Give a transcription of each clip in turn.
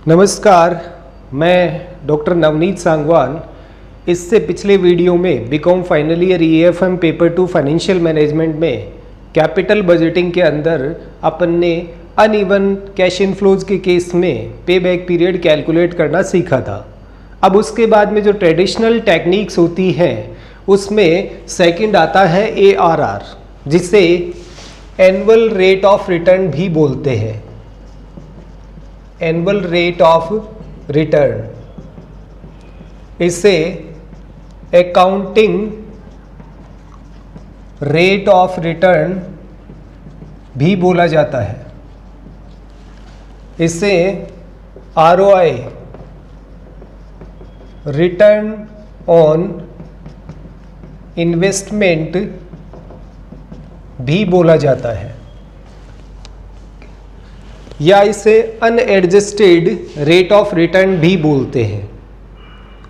नमस्कार, मैं डॉक्टर नवनीत सांगवान। इससे पिछले वीडियो में BCom final year EFM paper 2 financial management में कैपिटल बजटिंग के अंदर अपन ने अनइवन कैश इनफ्लोज के केस में पे बैक पीरियड कैलकुलेट करना सीखा था। अब उसके बाद में जो ट्रेडिशनल टेक्निक्स होती हैं उसमें सेकंड आता है ARR, जिसे एनुअल रेट ऑफ रिटर्न भी बोलते हैं। एनुअल रेट ऑफ रिटर्न, इसे अकाउंटिंग रेट ऑफ रिटर्न भी बोला जाता है। इसे ROI, रिटर्न ऑन इन्वेस्टमेंट भी बोला जाता है, या इसे अनएडजस्टेड रेट ऑफ रिटर्न भी बोलते हैं।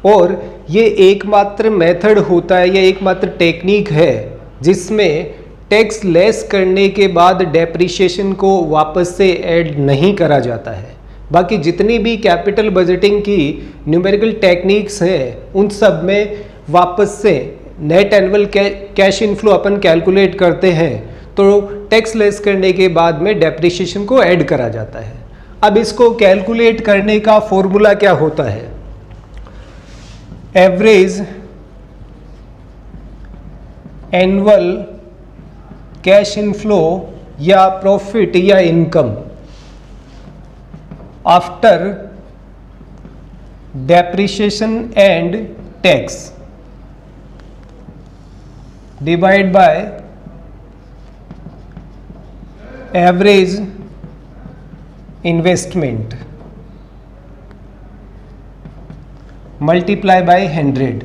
और ये एकमात्र मेथड होता है या एकमात्र टेक्निक है जिसमें टैक्स लेस करने के बाद डेप्रिसिएशन को वापस से ऐड नहीं करा जाता है। बाकी जितनी भी कैपिटल बजटिंग की न्यूमेरिकल टेक्निक्स हैं उन सब में वापस से नेट एनुअल कैश इनफ्लो अपन कैलकुलेट करते हैं तो टैक्स लेस करने के बाद में डेप्रिसिएशन को ऐड करा जाता है। अब इसको कैलकुलेट करने का फॉर्मूला क्या होता है? एवरेज एनुअल कैश इनफ्लो या प्रॉफिट या income after depreciation and tax divide by average investment multiply by 100।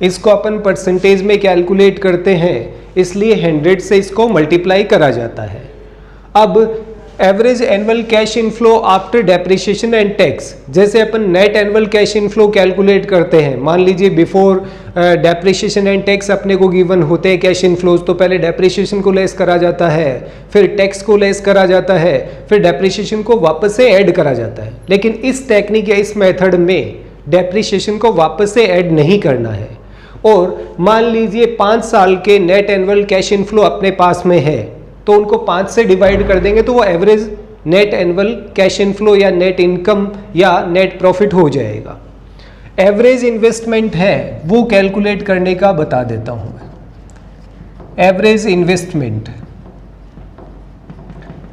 इसको अपन परसेंटेज में कैलकुलेट करते हैं, इसलिए 100 से इसको मल्टीप्लाई करा जाता है। अब average annual cash inflow after depreciation and tax, जैसे अपन net annual cash inflow calculate करते हैं, मान लीजिए बिफोर डेप्रिसिएशन एंड टैक्स अपने को गिवन होते हैं कैश इनफ्लोज, तो पहले डेप्रिसिएशन को लेस करा जाता है, फिर टैक्स को लेस करा जाता है, फिर डेप्रिसिएशन को वापस से ऐड करा जाता है। लेकिन इस टेक्निक या इस मेथड में डेप्रिसिएशन को वापस से ऐड नहीं करना है। और मान लीजिए 5 साल के नेट एनुअल कैश इनफ्लो अपने पास में है, तो उनको 5 से डिवाइड कर देंगे तो वो average net annual cash inflow या नेट इनकम या नेट प्रॉफिट हो जाएगा। एवरेज इन्वेस्टमेंट है वो कैलकुलेट करने का बता देता हूं मैं। एवरेज इन्वेस्टमेंट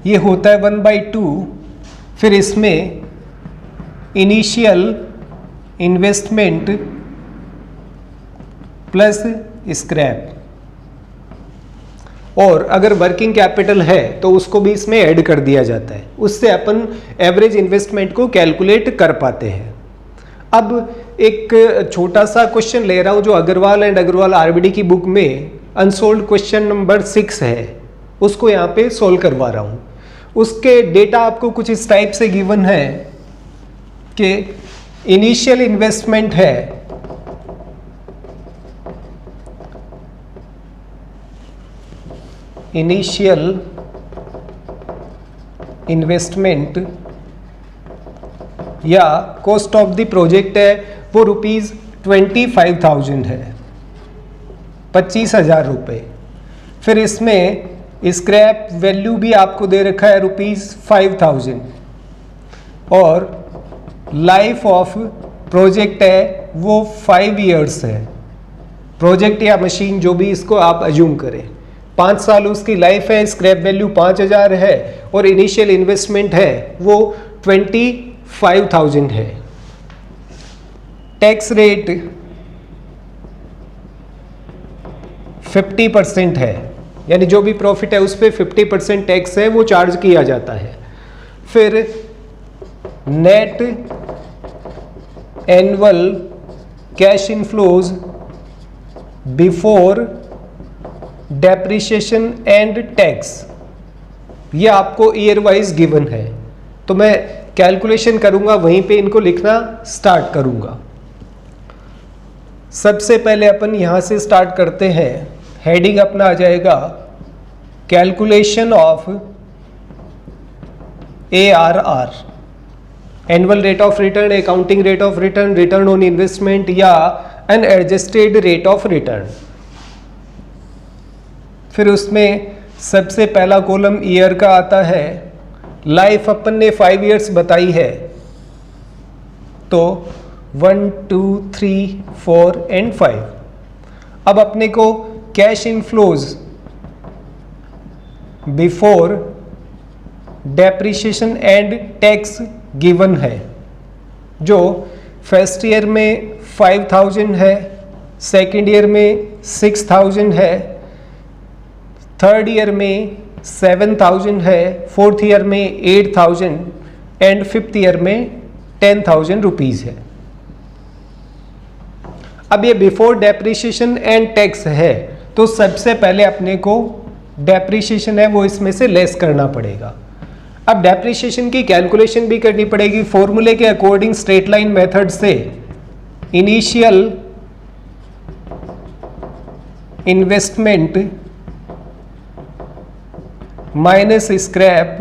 ये होता है 1/2, फिर इसमें इनिशियल इन्वेस्टमेंट प्लस स्क्रैप, और अगर वर्किंग कैपिटल है तो उसको भी इसमें ऐड कर दिया जाता है। उससे अपन एवरेज इन्वेस्टमेंट को कैलकुलेट कर पाते हैं। अब एक छोटा सा क्वेश्चन ले रहा हूं जो अग्रवाल एंड अग्रवाल RBD की बुक में अनसोल्ड क्वेश्चन नंबर 6 है, उसको यहाँ पे सोल्व करवा रहा हूँ। उसके डेटा आपको कुछ इस टाइप से गिवन है कि इनिशियल इन्वेस्टमेंट है इनिशियल इन्वेस्टमेंट या कॉस्ट ऑफ द प्रोजेक्ट है वो ₹25,000 है, 25,000 रुपये। फिर इसमें स्क्रैप वैल्यू भी आपको दे रखा है ₹5,000, और लाइफ ऑफ प्रोजेक्ट है वो 5 इयर्स है। प्रोजेक्ट या मशीन जो भी इसको आप अज्यूम करें, 5 साल उसकी लाइफ है, स्क्रैप वैल्यू 5,000 है और इनिशियल इन्वेस्टमेंट है वो 25,000 है। टैक्स रेट 50% है, यानी जो भी प्रॉफिट है उस पर 50% टैक्स है वो चार्ज किया जाता है। फिर net annual cash inflows before depreciation and tax, ये आपको ईयर वाइज गिवन है, तो मैं कैलकुलेशन करूंगा वहीं पे इनको लिखना स्टार्ट करूंगा। सबसे पहले अपन यहां से स्टार्ट करते हैं। हेडिंग अपना आ जाएगा calculation of ARR, annual rate of return, accounting rate of return, return on investment या an adjusted rate of return. फिर उसमें सबसे पहला कॉलम ईयर का आता है। लाइफ अपन ने 5 इयर्स बताई है, तो 1 2 3 4 एंड 5। अब अपने को cash inflows before depreciation and tax given है, जो फर्स्ट ईयर में 5000 है, सेकेंड ईयर में 6000 है, थर्ड ईयर में 7000 है, फोर्थ ईयर में 8000 एंड फिफ्थ ईयर में 10,000 रुपीज़ है। अब ये बिफोर डेप्रिसिएशन एंड टैक्स है, तो सबसे पहले अपने को डेप्रिसिएशन है वो इसमें से लेस करना पड़ेगा। अब डेप्रिसिएशन की कैलकुलेशन भी करनी पड़ेगी फॉर्मूले के अकॉर्डिंग, स्ट्रेट लाइन मेथड से। Initial investment minus scrap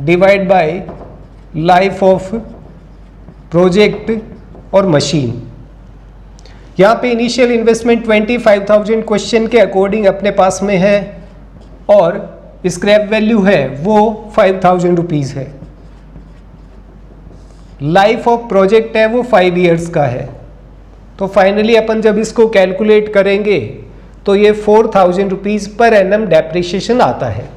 divide by life of project और मशीन। यहाँ पे इनिशियल इन्वेस्टमेंट 25,000 क्वेश्चन के अकॉर्डिंग अपने पास में है, और स्क्रैप वैल्यू है वो 5,000 रुपीज़ है। लाइफ ऑफ प्रोजेक्ट है वो 5 इयर्स का है। तो फाइनली अपन जब इसको कैलकुलेट करेंगे तो ये 4,000 रुपीज़ पर एनम डेप्रिसिएशन आता है।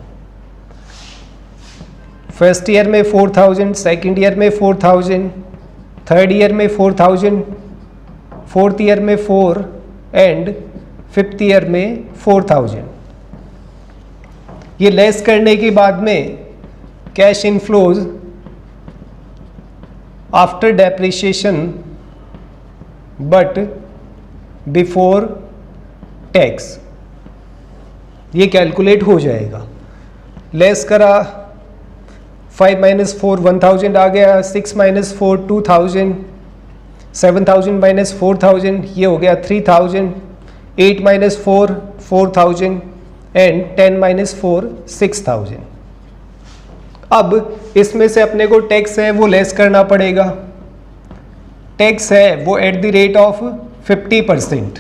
फर्स्ट ईयर में 4,000, सेकेंड ईयर में 4,000, थर्ड ईयर में 4,000, फोर्थ ईयर में 4 एंड फिफ्थ ईयर में 4,000। ये लेस करने के बाद में cash inflows after depreciation but before tax, ये कैलकुलेट हो जाएगा। लेस करा, 5 - 4 1000 आ गया, 6 - 4 2000, 7000 - 4000 ये हो गया 3000, 8 - 4 4000 एंड 10 - 4 6000। अब इसमें से अपने को टैक्स है वो लेस करना पड़ेगा। टैक्स है वो एट द रेट ऑफ 50%,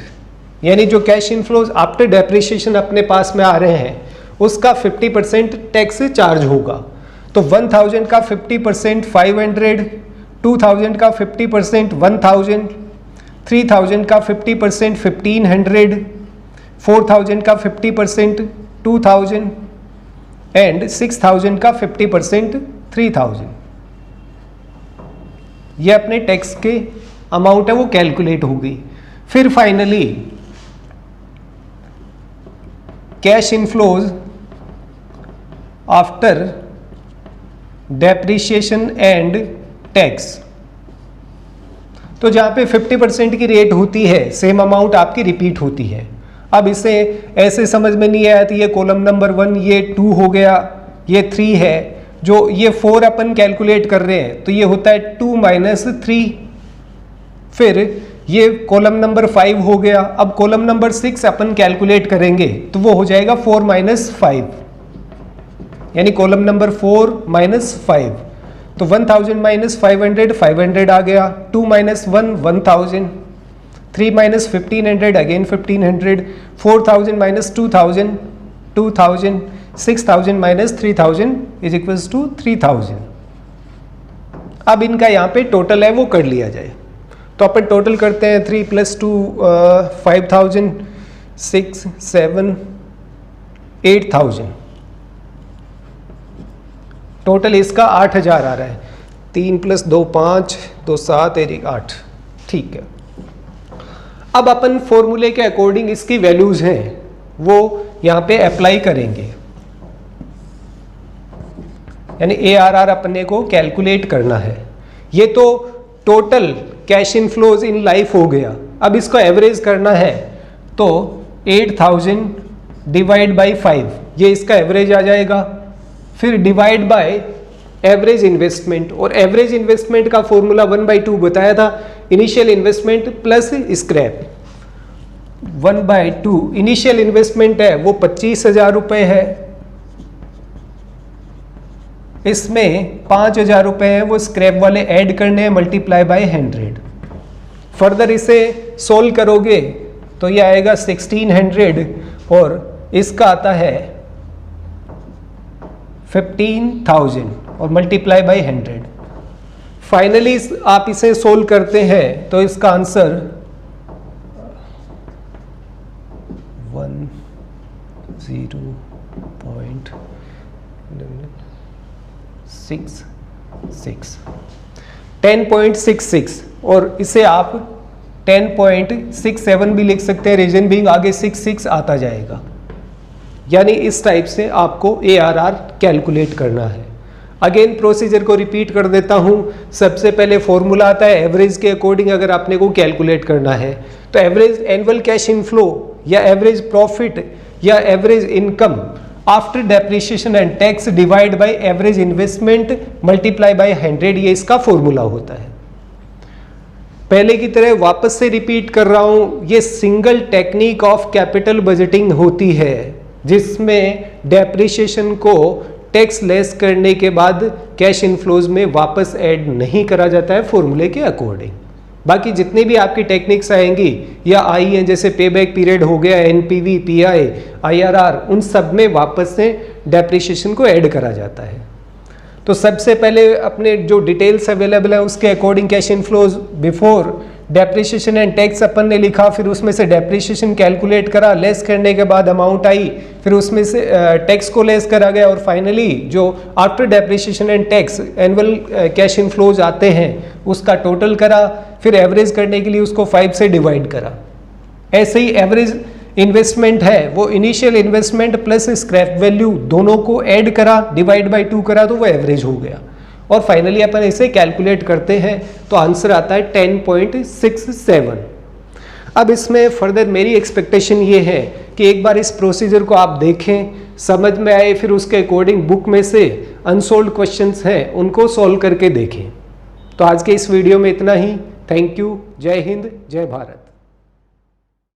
यानी जो कैश इनफ्लोज आफ्टर डेप्रिसिएशन अपने पास में आ रहे हैं उसका 50% टैक्स चार्ज होगा। तो 1000 का 50% 500, 2000 का 50% 1000, 3000 का 50% 1500, 4000 का 50% 2000 एंड 6000 का 50% 3000। ये अपने टैक्स के अमाउंट है वो कैलकुलेट हो गई। फिर finally cash inflows after depreciation and tax, तो जहाँ पे 50% की रेट होती है सेम अमाउंट आपकी रिपीट होती है। अब इसे ऐसे समझ में नहीं आया, तो ये कॉलम नंबर 1 ये 2 हो गया, ये 3 है, जो ये 4 अपन कैलकुलेट कर रहे हैं तो ये होता है 2 - 3। फिर ये कॉलम नंबर 5 हो गया। अब कॉलम नंबर 6 अपन कैलकुलेट करेंगे तो वो हो जाएगा 4 - 5, यानी कॉलम नंबर 4 - 5। तो 1000 - 500 500 आ गया, 2 - 1 1000, 3 - 1500 अगेन 1500, 4000 - 2000 2000, 6000 - 3000 इज इक्वल्स टू 3000। अब इनका यहाँ पे टोटल है वो कर लिया जाए, तो अपन टोटल करते हैं 3 + 2 5000, 6 7 8000, टोटल इसका 8000 आ रहा है। 3 + 2 5, 2 7 1 8, ठीक है। अब अपन फॉर्मूले के अकॉर्डिंग इसकी वैल्यूज हैं वो यहाँ पे अप्लाई करेंगे, यानी ARR अपने को कैलकुलेट करना है। ये तो total cash inflows in life हो गया। अब इसको एवरेज करना है तो 8000 डिवाइड बाई 5, ये इसका एवरेज आ जाएगा। फिर डिवाइड बाय एवरेज इन्वेस्टमेंट, और एवरेज इन्वेस्टमेंट का फॉर्मूला 1/2 बताया था, initial investment plus scrap. 1/2 initial investment है वो 25,000 रुपये है, इसमें 5,000 रुपये हैं वो स्क्रैप वाले ऐड करने हैं, मल्टीप्लाई बाय 100। फर्दर इसे सोल्व करोगे तो ये आएगा 1600 और इसका आता है 15,000 और मल्टीप्लाई बाय 100। फाइनली आप इसे सोल्व करते हैं तो इसका आंसर 10.66 और इसे आप 10.67 भी लिख सकते हैं, रीजन बीइंग आगे 66 आता जाएगा। यानी इस टाइप से आपको ARR कैलकुलेट करना है। अगेन प्रोसीजर को रिपीट कर देता हूं। सबसे पहले फॉर्मूला आता है एवरेज के अकॉर्डिंग अगर आपने को कैलकुलेट करना है तो एवरेज एनुअल कैश इनफ्लो या एवरेज प्रॉफिट या average income after depreciation and tax divide by average investment multiply by 100, ये इसका फॉर्मूला होता है। पहले की तरह वापस से रिपीट कर रहा हूं, ये single technique of capital budgeting होती है जिसमें डेप्रिसिएशन को टैक्स लेस करने के बाद कैश इनफ्लोज में वापस ऐड नहीं करा जाता है फॉर्मूले के अकॉर्डिंग। बाकी जितनी भी आपकी टेक्निक्स आएंगी या आई हैं, जैसे पे बैक पीरियड हो गया, NPV, PI, IRR, उन सब में वापस से डेप्रिसिएशन को ऐड करा जाता है। तो सबसे पहले अपने जो डिटेल्स अवेलेबल है उसके according cash inflows before depreciation and tax अपन ने लिखा, फिर उसमें से डेप्रिसिएशन कैलकुलेट करा, लेस करने के बाद अमाउंट आई, फिर उसमें से टैक्स को लेस करा गया और फाइनली जो after depreciation and tax annual cash inflows आते हैं उसका टोटल करा, फिर एवरेज करने के लिए उसको 5 से डिवाइड करा। ऐसे ही एवरेज इन्वेस्टमेंट है वो initial investment plus scrap value दोनों को ऐड करा, डिवाइड बाय 2 करा तो वो एवरेज हो गया और फाइनली अपन इसे कैलकुलेट करते हैं तो आंसर आता है 10.67। अब इसमें फर्दर मेरी एक्सपेक्टेशन ये है कि एक बार इस प्रोसीजर को आप देखें, समझ में आए, फिर उसके अकॉर्डिंग बुक में से अनसोल्व्ड क्वेश्चंस हैं उनको सॉल्व करके देखें। तो आज के इस वीडियो में इतना ही। Thank you. जय हिंद, जय भारत।